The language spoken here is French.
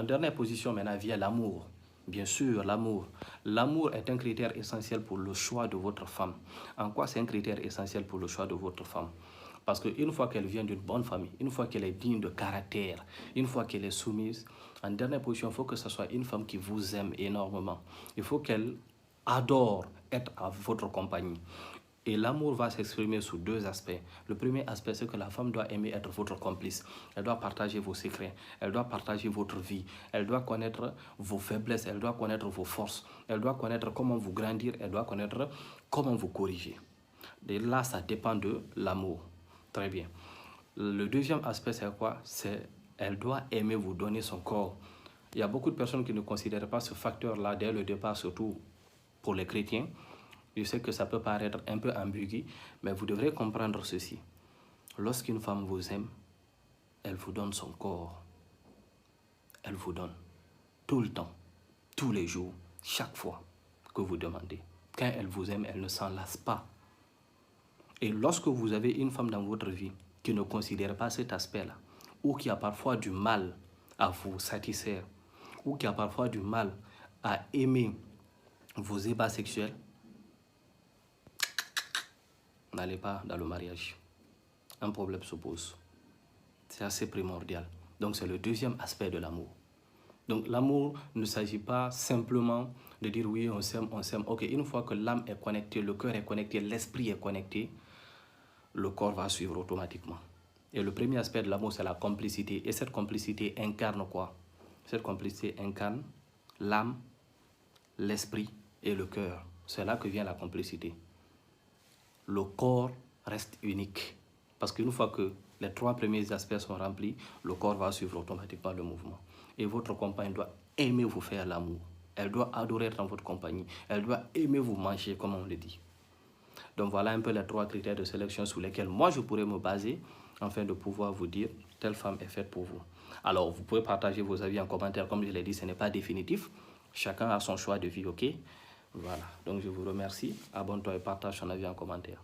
En dernière position, maintenant, vient l'amour. Bien sûr, l'amour. L'amour est un critère essentiel pour le choix de votre femme. En quoi c'est un critère essentiel pour le choix de votre femme? Parce qu'une fois qu'elle vient d'une bonne famille, une fois qu'elle est digne de caractère, une fois qu'elle est soumise, en dernière position, il faut que ce soit une femme qui vous aime énormément. Il faut qu'elle adore être à votre compagnie. Et l'amour va s'exprimer sous deux aspects. Le premier aspect, c'est que la femme doit aimer être votre complice. Elle doit partager vos secrets. Elle doit partager votre vie. Elle doit connaître vos faiblesses. Elle doit connaître vos forces. Elle doit connaître comment vous grandir. Elle doit connaître comment vous corriger. Et là, ça dépend de l'amour. Très bien. Le deuxième aspect, c'est quoi? C'est elle doit aimer vous donner son corps. Il y a beaucoup de personnes qui ne considèrent pas ce facteur-là dès le départ, surtout pour les chrétiens. Je sais que ça peut paraître un peu ambigu, mais vous devrez comprendre ceci. Lorsqu'une femme vous aime, elle vous donne son corps. Elle vous donne tout le temps, tous les jours, chaque fois que vous demandez. Quand elle vous aime, elle ne s'en lasse pas. Et lorsque vous avez une femme dans votre vie qui ne considère pas cet aspect-là, ou qui a parfois du mal à vous satisfaire, ou qui a parfois du mal à aimer vos ébats sexuels, n'allez pas dans le mariage. Un problème se pose. C'est assez primordial. Donc, c'est le deuxième aspect de l'amour. Donc, l'amour ne s'agit pas simplement de dire oui, on s'aime, on s'aime. Ok, une fois que l'âme est connectée, le cœur est connecté, l'esprit est connecté, le corps va suivre automatiquement. Et le premier aspect de l'amour, c'est la complicité. Et cette complicité incarne quoi? Cette complicité incarne l'âme, l'esprit et le cœur. C'est là que vient la complicité. Le corps reste unique. Parce qu'une fois que les trois premiers aspects sont remplis, le corps va suivre automatiquement le mouvement. Et votre compagne doit aimer vous faire l'amour. Elle doit adorer être dans votre compagnie. Elle doit aimer vous manger, comme on le dit. Donc voilà un peu les trois critères de sélection sur lesquels moi je pourrais me baser afin de pouvoir vous dire telle femme est faite pour vous. Alors vous pouvez partager vos avis en commentaire. Comme je l'ai dit, ce n'est pas définitif. Chacun a son choix de vie, ok? Voilà. Donc je vous remercie. Abonne-toi et partage ton avis en commentaire.